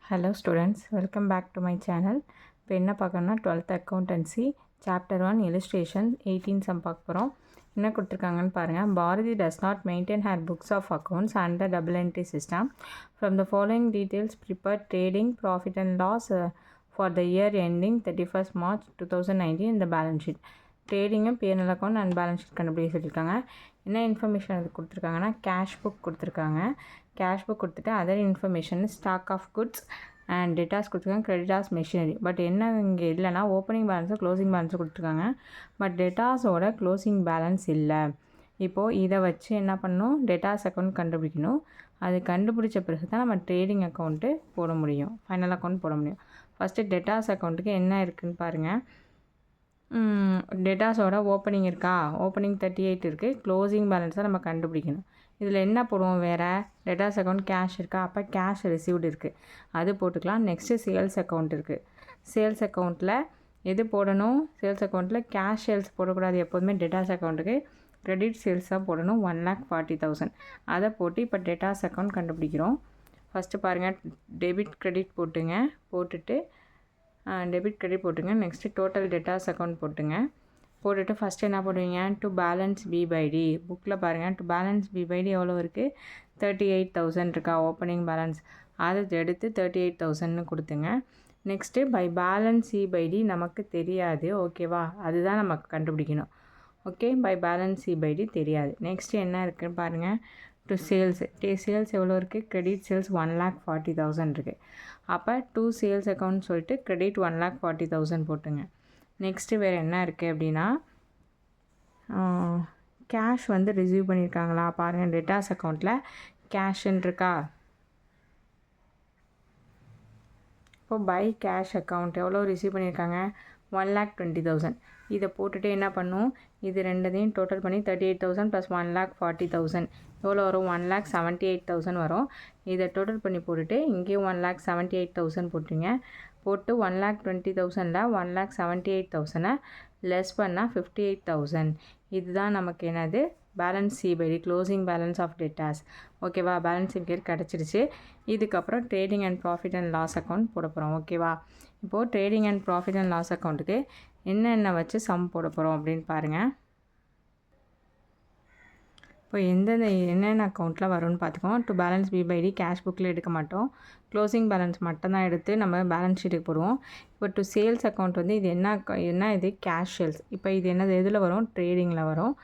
Hello students, welcome back to my channel. இப்போ என்ன பார்க்கணும்னா 12th accountancy chapter 1 illustration 18 sum பார்க்க போகிறோம். என்ன கொடுத்துருக்காங்கன்னு பாருங்கள். Bharathi does not maintain her books of accounts under double entry system. From the following details prepare trading profit and loss for the year ending 31st March 2019 in the balance sheet. ட்ரேடிங்கும் P&L account and balance sheet கண்டுபிடிக்க சொல்லியிருக்காங்க. என்ன information அது கொடுத்துருக்காங்கன்னா cash book கொடுத்துருக்காங்க. Cash book கொடுத்துட்டு other information stock of goods and debtors கொடுத்துருக்காங்க, creditors machinery. But என்ன இங்கே இல்லைனா ஓப்பனிங் பேலன்ஸும் க்ளோசிங் பேலன்ஸும் கொடுத்துருக்காங்க. பட் டேட்டாஸோட க்ளோசிங் பேலன்ஸ் இல்லை. இப்போது இதை வச்சு என்ன பண்ணணும், டேட்டாஸ் அக்கௌண்ட் கண்டுபிடிக்கணும். அது கண்டுபிடிச்ச பிறகு தான் நம்ம ட்ரேடிங் அக்கௌண்ட்டு போட முடியும், ஃபைனல் அக்கௌண்ட் போட முடியும். ஃபஸ்ட்டு டேட்டாஸ் அக்கௌண்ட்டுக்கு என்ன இருக்குதுன்னு பாருங்கள். டேட்டாஸோட ஓப்பனிங் இருக்கா, ஓப்பனிங் 38 இருக்குது. க்ளோசிங் பேலன்ஸை நம்ம கண்டுபிடிக்கணும். இதில் என்ன போடுவோம், வேறு டேட்டாஸ் அக்கௌண்ட் கேஷ் இருக்கா, அப்போ கேஷ் ரிசீவ்டு இருக்குது, அது போட்டுக்கலாம். நெக்ஸ்ட்டு சேல்ஸ் அக்கௌண்ட் இருக்குது. சேல்ஸ் அக்கௌண்ட்டில் எது போடணும், சேல்ஸ் அக்கௌண்ட்டில் கேஷ் சேல்ஸ் போடக்கூடாது. எப்போதுமே டேட்டாஸ் அக்கௌண்ட்டுக்கு கிரெடிட் சேல்ஸ் தான் போடணும். 1,40,000 அதை போட்டு இப்போ டேட்டாஸ் அக்கௌண்ட் கண்டுபிடிக்கிறோம். ஃபஸ்ட்டு பாருங்கள், டெபிட் கிரெடிட் போட்டுங்க. போட்டுட்டு டெபிட் கிரெடிட் போட்டுங்க. நெக்ஸ்ட்டு டோட்டல் டேட்டாஸ் அக்கௌண்ட் போட்டுங்க. போட்டுட்டு ஃபஸ்ட்டு என்ன போடுவீங்க, to balance B by D. புக்கில் பாருங்கள், to balance B by D எவ்வளோ இருக்குது, 38,000 இருக்கா ஓப்பனிங் பேலன்ஸ். அதை எடுத்து 38,000ன்னு கொடுத்துங்க. Next by balance C by D நமக்கு தெரியாது, ஓகேவா, அதுதான் நமக்கு கண்டுபிடிக்கணும். Okay, by balance C by D தெரியாது. நெக்ஸ்ட்டு என்ன இருக்குதுன்னு பாருங்கள், டு சேல்ஸ். சேல்ஸ் எவ்வளோ இருக்குது, கிரெடிட் சேல்ஸ் 1,40,000 இருக்குது. அப்போ டூ சேல்ஸ் அக்கௌண்ட் சொல்லிட்டு கிரெடிட் 1,40,000 போட்டுங்க. நெக்ஸ்ட்டு வேறு என்ன இருக்குது அப்படின்னா, கேஷ் வந்து ரிசீவ் பண்ணியிருக்காங்களா பாருங்கள். டேட்டாஸ் அக்கௌண்ட்டில் கேஷுன்னு இருக்கா. இப்போ பை கேஷ் அக்கௌண்ட் எவ்வளோ ரிசீவ் பண்ணியிருக்காங்க, 1,20,000. இதை போட்டுட்டு என்ன பண்ணும், இது ரெண்டதையும் டோட்டல் பண்ணி 38,000 ப்ளஸ் 1,40,000 எவ்வளோ வரும், 1,78,000 வரும். இதை டோட்டல் பண்ணி போட்டுட்டு இங்கேயும் 1,78,000 போட்டுருங்க. போட்டு 1,20,000ல் 1,78,000 லெஸ் பண்ணால் 58,000. இதுதான் நமக்கு என்னது, balance C by D, closing balance of debtors. ஓகேவா, பேலன்ஸ் ஷீட் கிடச்சிருச்சு. இதுக்கப்புறம் trading and profit and loss account போட போகிறோம். ஓகேவா, இப்போது trading and profit and loss அக்கௌண்ட்டுக்கு என்னென்ன வச்சு சம் போட போகிறோம் அப்படின்னு பாருங்கள். இப்போ என்னென்ன அக்கௌண்ட்டில் வரும்னு பார்த்துக்கோம். To balance B by D cash புக்கில் எடுக்க மாட்டோம், க்ளோசிங் பேலன்ஸ் மட்டும்தான் எடுத்து நம்ம பேலன்ஸ் ஷீட்டுக்கு போடுவோம். இப்போ டு சேல்ஸ் அக்கௌண்ட் வந்து இது என்ன இது கேஷ் சேல்ஸ். இப்போ இது என்னது எதில் வரும், ட்ரேடிங்கில் வரும்.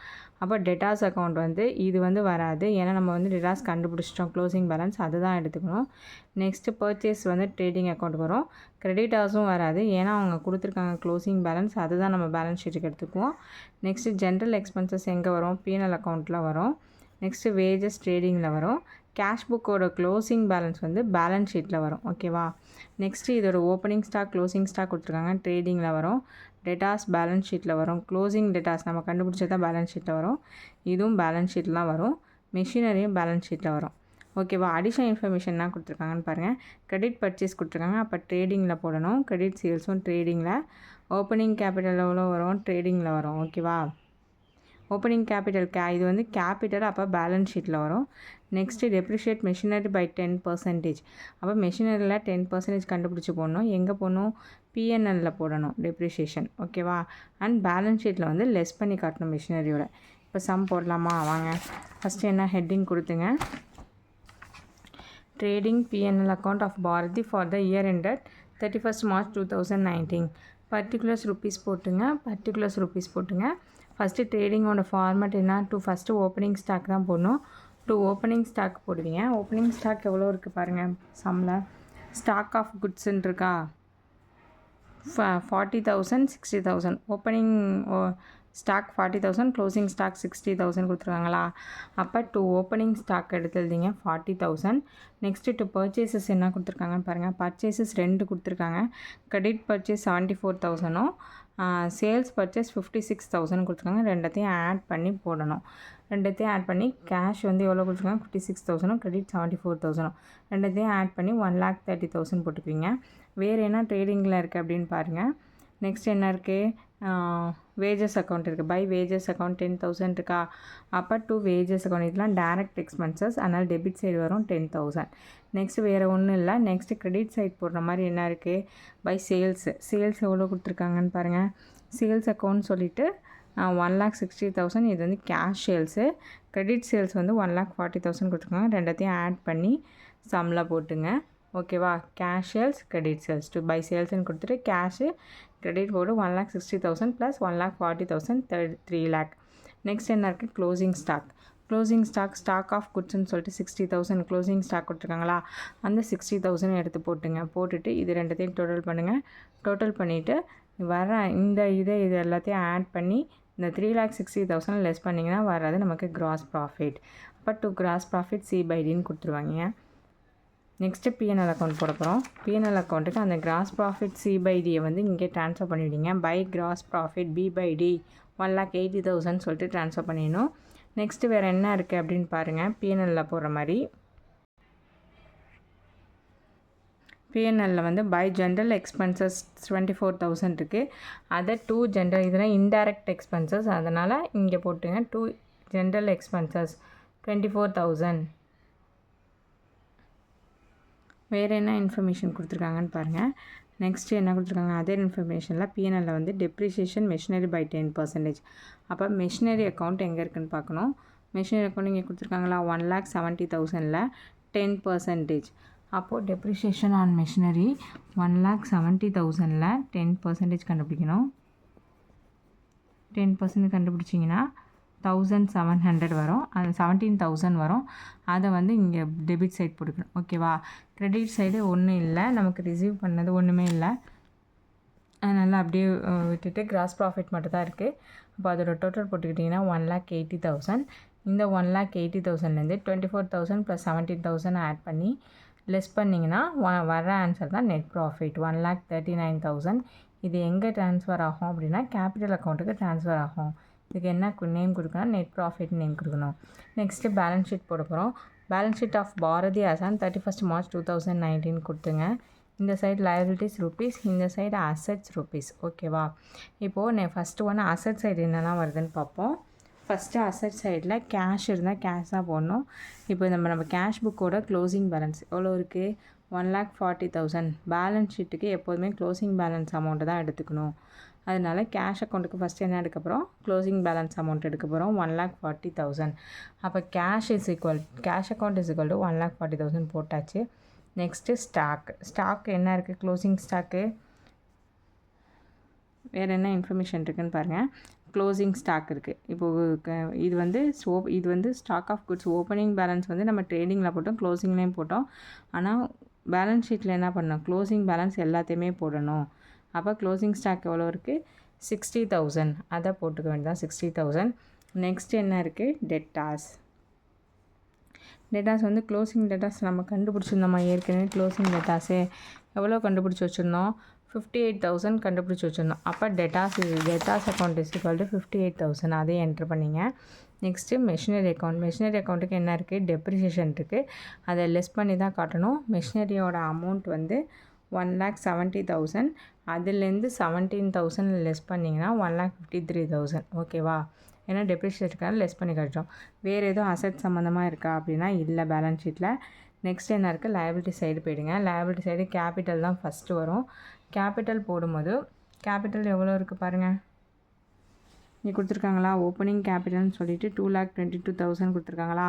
அப்போ டேட்டாஸ் அக்கௌண்ட் வந்து இது வந்து வராது, ஏன்னா நம்ம வந்து டேட்டாஸ் கண்டுபிடிச்சிட்டோம், க்ளோசிங் பேலன்ஸ் அதுதான் எடுத்துக்கணும். நெக்ஸ்ட்டு பர்ச்சேஸ் வந்து ட்ரேடிங் அக்கௌண்ட் வரும். கிரெடிட்டாஸும் வராது, ஏன்னா அவங்க கொடுத்துருக்காங்க க்ளோசிங் பேலன்ஸ், அதுதான் நம்ம பேலன்ஸ் ஷீட்டுக்கு எடுத்துக்குவோம். நெக்ஸ்ட்டு ஜென்ரல் எக்ஸ்பென்சஸ் எங்கே வரும், P&L அக்கௌண்ட்டில் வரும். நெக்ஸ்ட்டு வேஜஸ் ட்ரேடிங்கில் வரும். கேஷ் புக்கோட க்ளோசிங் பேலன்ஸ் வந்து பேலன்ஸ் ஷீட்டில் வரும். ஓகேவா, நெக்ஸ்ட்டு இதோட ஓப்பனிங் ஸ்டாக் க்ளோசிங் ஸ்டாக் கொடுத்துருக்காங்க, ட்ரேடிங்கில் வரும். டேட்டாஸ் பேலன்ஸ் ஷீட்டில் வரும். க்ளோசிங் டேட்டாஸ் நம்ம கண்டுபிடிச்சது தான் பேலன்ஸ் ஷீட்டில் வரும். இதுவும் பேலன்ஸ் ஷீட்டில் தான் வரும். மிஷினரியும் பேலன்ஸ் ஷீட்டில் வரும். ஓகேவா, அடிஷனல் இன்ஃபர்மேஷன் என்ன கொடுத்துருக்காங்கன்னு பாருங்கள். கிரெடிட் பர்ச்சேஸ் கொடுத்துருக்காங்க, அப்போ ட்ரேடிங்கில் போடணும். கிரெடிட் சேல்ஸும் ட்ரேடிங்கில். ஓப்பனிங் கேபிட்டல் எவ்வளோ வரும், ட்ரேடிங்கில் வரும். ஓகேவா, ஓப்பனிங் கேபிட்டல் இது வந்து கேபிட்டல், அப்போ பேலன்ஸ் ஷீட்டில் வரும். Next depreciate machinery by 10%. அப்போ மெஷினரியில் 10% கண்டுபிடிச்சி போடணும். எங்கே போடணும், P&Lல போடணும் டெப்ரிஷியேஷன். ஓகேவா, அண்ட் பேலன்ஸ் ஷீட்டில் வந்து லெஸ் பண்ணி காட்டணும் மெஷினரியோட. இப்போ சம் போடலாமா, வாங்க. ஃபஸ்ட்டு என்ன ஹெட்டிங் கொடுத்துங்க, trading P&L account of Bharathi for the year ended 31st March 2019. Particulars rupees போட்டுங்க. பர்டிகுலர்ஸ் ருப்பீஸ் போட்டுங்க. ஃபஸ்ட்டு ட்ரேடிங்கோட ஃபார்மேட் என்ன, டு ஃபஸ்ட்டு ஓப்பனிங் ஸ்டாக் தான் போடணும். டு ஓப்பனிங் ஸ்டாக் போடுவீங்க. ஓப்பனிங் ஸ்டாக் எவ்வளோ இருக்குது பாருங்கள் சம்மில். ஸ்டாக் ஆஃப் குட்ஸுன்னு இருக்கா, 40,000 60,000. ஓப்பனிங் ஸ்டாக் 40,000, க்ளோசிங் ஸ்டாக் 60,000 கொடுத்துருக்காங்களா. அப்போ டு ஓப்பனிங் ஸ்டாக் எடுத்துருந்தீங்க 40,000. நெக்ஸ்ட்டு டு பர்ச்சேசஸ் என்ன கொடுத்துருக்காங்கன்னு பாருங்கள். பர்ச்சேசஸ் 2 கொடுத்துருக்காங்க. கிரெடிட் பர்ச்சேஸ் 74,000ம் சேல்ஸ் பர்ச்சேஸ் 56,000 கொடுத்துருக்காங்க. ரெண்டத்தையும் ஆட் பண்ணி போடணும். ரெண்டத்தையும் ஆட் பண்ணி கேஷ் வந்து எவ்வளோ கொடுத்துருக்காங்க, 56,000, கிரெடிட் 74,000. ரெண்டத்தையும் ஆட் பண்ணி 1,30,000 போட்டுக்குவீங்க. வேறு என்ன ட்ரேடிங்கில் இருக்குது அப்படின்னு பாருங்கள். நெக்ஸ்ட் என்ன இருக்குது, வேஜஸ் அக்கௌண்ட் இருக்குது. பை வேஜஸ் அக்கௌண்ட் 10,000 இருக்கா. அப்போ டு வேஜஸ் அக்கௌண்ட் இதெல்லாம் டேரக்ட் எக்ஸ்பென்சஸ், அதனால் டெபிட் சைடு வரும் 10,000. நெக்ஸ்ட் வேறு ஒன்றும் இல்லை. நெக்ஸ்ட்டு கிரெடிட் சைட் போடுற மாதிரி என்ன இருக்குது, பை சேல்ஸ் எவ்வளோ கொடுத்துருக்காங்கன்னு பாருங்கள். சேல்ஸ் அக்கௌண்ட் சொல்லிவிட்டு 1,60,000 இது வந்து கேஷ் சேல்ஸு. கிரெடிட் சேல்ஸ் வந்து 1,40,000 கொடுத்துருக்காங்க. ரெண்டத்தையும் ஆட் பண்ணி சம்மில் போட்டுங்க. ஓகேவா. Cash sales credit sales to by சேல்ஸ்ன்னு கொடுத்துட்டு கேஷு கிரெடிட் போட்டு 1,60,000 ப்ளஸ் 1,40,000 3 lakh. நெக்ஸ்ட் என்ன இருக்குது, க்ளோசிங் ஸ்டாக் ஆஃப் குட்ஸ்ன்னு சொல்லிட்டு 60,000 க்ளோசிங் ஸ்டாக் கொடுத்துருக்காங்களா. அந்த 60,000 எடுத்து போட்டுட்டு இது ரெண்டத்தையும் டோட்டல் பண்ணுங்கள். டோட்டல் பண்ணிவிட்டு வர இது எல்லாத்தையும் ஆட் பண்ணி இந்த 3,60,000 லெஸ் பண்ணிங்கன்னா வர்றது நமக்கு கிராஸ் ப்ராஃபிட். அப்போ டு கிராஸ் ப்ராஃபிட் C/Dன்னு கொடுத்துருவாங்க. நெக்ஸ்ட்டு P&L அக்கௌண்ட் போட போகிறோம். P&L அக்கௌண்ட்டுக்கு அந்த கிராஸ் ப்ராஃபிட் C/Dயை வந்து இங்கே ட்ரான்ஸ்ஃபர் பண்ணிவிடுங்க. பை கிராஸ் ப்ராஃபிட் B/D 1,80,000 சொல்லிட்டு ட்ரான்ஸ்ஃபர் பண்ணிடணும். நெக்ஸ்ட்டு வேறு என்ன இருக்குது அப்படின்னு பாருங்கள். P&Lல போடுற மாதிரி P&Lல வந்து பை ஜென்ரல் எக்ஸ்பென்சஸ் 24,000 இருக்குது. அதை டூ ஜென்ரல் இதெல்லாம் இன்டைரக்ட் எக்ஸ்பென்சஸ், அதனால் இங்கே போட்டுங்க. To general expenses 24,000. வேறு என்ன இன்ஃபர்மேஷன் கொடுத்துருக்காங்கன்னு பாருங்கள். நெக்ஸ்ட்டு என்ன கொடுத்துருக்காங்க, அதே இன்ஃபர்மேஷனில் P&Lல வந்து டெப்ரிசியேஷன் மெஷினரி பை 10%. அப்போ மெஷினரி அக்கௌண்ட் எங்கே இருக்குதுன்னு பார்க்கணும். மெஷினரி அக்கௌண்ட் இங்கே கொடுத்துருக்காங்களா. 1,70,000ல் 10%. அப்போது டெப்ரிசியேஷன் ஆன் மெஷினரி 1,70,000ல் 10% கண்டுபிடிக்கணும். 10% கண்டுபிடிச்சிங்கன்னா 1,700 வரும். அது 17,000 வரும். அதை வந்து இங்கே டெபிட் சைட் போட்டுக்கணும். ஓகேவா. கிரெடிட் சைடு ஒன்றும் இல்லை, நமக்கு ரிசீவ் பண்ணது ஒன்றுமே இல்லை. அதனால் அப்படியே விட்டுட்டு கிராஸ் ப்ராஃபிட் மட்டும் தான் இருக்குது. அப்போ அதோட டோட்டல் போட்டுக்கிட்டிங்கன்னா 1,80,000. இந்த 1,80,000லேருந்து 24,000 ப்ளஸ் 17,000 ஆட் பண்ணி லெஸ் பண்ணிங்கன்னா வர ஆன்சர் தான் நெட் ப்ராஃபிட் 1,39,000. இது எங்கே ட்ரான்ஸ்ஃபர் ஆகும் அப்படின்னா கேபிட்டல் அக்கௌண்ட்டுக்கு ட்ரான்ஸ்ஃபர் ஆகும். இதுக்கு என்ன நேம் கொடுக்கணும், நெட் ப்ராஃபிட் நேம் கொடுக்கணும். நெக்ஸ்ட்டு பேலன்ஸ் ஷீட் போட போகிறோம். பேலன்ஸ் ஷீட் ஆஃப் பாரதி ஆசான் 31 March 2019 கொடுத்துங்க. இந்த சைடு லைபிலிட்டிஸ் ரூபீஸ், இந்த சைடு அசட்ஸ் ரூபீஸ். ஓகேவா. இப்போது நான் ஃபஸ்ட்டு ஒன்று அசட் சைடு என்னெல்லாம் வருதுன்னு பார்ப்போம். ஃபஸ்ட்டு அசட் சைடில் கேஷ் இருந்தால் கேஷ் தான் போடணும். இப்போ நம்ம கேஷ் புக்கோட க்ளோசிங் பேலன்ஸ் எவ்வளோ இருக்குது, 1,40,000. பேலன்ஸ் ஷீட்டுக்கு எப்போதுமே க்ளோசிங் பேலன்ஸ் அமௌண்ட்டு தான் எடுத்துக்கணும். அதனால் கேஷ் அக்கௌண்ட்டுக்கு ஃபஸ்ட்டு என்ன எடுக்க போகிறோம், க்ளோசிங் பேலன்ஸ் அமௌண்ட் எடுக்க போகிறோம் 1,40,000. அப்போ cash account is equal to 1,40,000 போட்டாச்சு. நெக்ஸ்ட்டு ஸ்டாக் என்ன இருக்குது, க்ளோசிங் ஸ்டாக்கு வேறு என்ன இன்ஃபர்மேஷன் இருக்குதுன்னு பாருங்கள். க்ளோசிங் ஸ்டாக் இருக்குது. இப்போது இது வந்து stock of goods opening balance வந்து நம்ம ட்ரேடிங்கில் போட்டோம், க்ளோசிங்லேயும் போட்டோம். ஆனால் பேலன்ஸ் ஷீட்டில் என்ன பண்ணணும், க்ளோசிங் பேலன்ஸ் எல்லாத்தையுமே போடணும். அப்போ க்ளோசிங் ஸ்டாக் எவ்வளோ இருக்குது, 60,000. அதை போட்டுக்க வேண்டியதான் 60,000. நெக்ஸ்ட் என்ன இருக்குது, டெட்டாஸ் வந்து க்ளோசிங் டெட்டாஸ் நம்ம கண்டுபிடிச்சிருந்தோமா ஏற்கனவே. க்ளோசிங் டெட்டாஸே எவ்வளோ கண்டுபிடிச்சி வச்சுருந்தோம், 58,000 கண்டுபிடிச்சி வச்சுருந்தோம். அப்போ debtors account is equal to 58,000. அதே என்ட்ரு பண்ணிங்க. நெக்ஸ்ட்டு மெஷினரி அக்கௌண்ட்டுக்கு என்ன இருக்குது, டெப்ரிசியேஷன் இருக்குது. அதை லெஸ் பண்ணி தான் காட்டணும். மெஷினரியோட அமௌண்ட் வந்து 1,70,000. அதுலேருந்து 17,000 லெஸ் பண்ணிங்கன்னா 1,53,000. ஓகேவா. ஏன்னா டெப்ரிஷியேஷனுக்காக லெஸ் பண்ணி காட்டுறோம். வேறு எதுவும் அசட் சம்மந்தமாக இருக்கா அப்படின்னா இல்லை பேலன்ஸ் ஷீட்டில். நெக்ஸ்ட் என்ன இருக்குது, லைபிலிட்டி சைடு போயிடுங்க. லைபிலிட்டி சைடு கேபிட்டல் தான் ஃபஸ்ட்டு வரும். கேபிட்டல் போடும்போது கேபிட்டல் எவ்வளோ இருக்குது பாருங்கள். இங்கே கொடுத்துருக்காங்களா, ஓப்பனிங் கேபிட்டல்னு சொல்லிவிட்டு 2,22,000 கொடுத்துருக்காங்களா.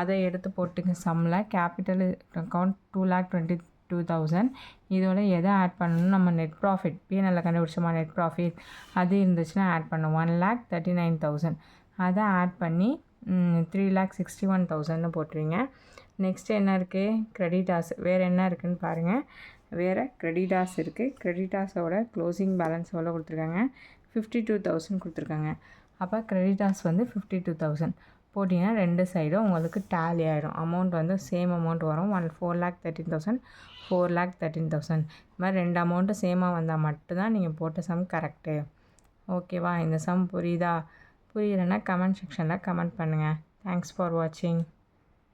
அதை எடுத்து போட்டுங்க சம்மில். Capital account 2,22,000. இதோட எதை ஆட் பண்ணணும், நம்ம நெட் ப்ராஃபிட் P&Lல கண்டுபிடிச்சோமா நெட் ப்ராஃபிட், அது இருந்துச்சுன்னா ஆட் பண்ணணும். 1,39,000. அதை ஆட் பண்ணி 3,61,000 போட்டுருவீங்க. நெக்ஸ்ட்டு என்ன இருக்குது, கிரெடிட்டாஸ். வேறு என்ன இருக்குதுன்னு பாருங்கள். வேறு கிரெடிட்டாஸ் இருக்குது. கிரெடிட்டாஸோட க்ளோசிங் பேலன்ஸ் எவ்வளோ கொடுத்துருக்காங்க, 52,000 கொடுத்துருக்காங்க. அப்போ கிரெடிட்டாஸ் வந்து 52,000 போட்டிங்கன்னா ரெண்டு சைடும் உங்களுக்கு டேலி ஆகிடும். அமௌண்ட் வந்து சேம் அமௌண்ட் வரும். 4,13,000 4,13,000. இது மாதிரி ரெண்டு அமௌண்ட்டு சேமாக வந்தால் மட்டும்தான் நீங்கள் போட்ட சம் கரெக்டு. ஓகேவா. இந்த சம் புரியுதா, புரியலைன்னா கமெண்ட் செக்ஷனில் கமெண்ட் பண்ணுங்கள். தேங்க்ஸ் ஃபார் வாட்சிங்.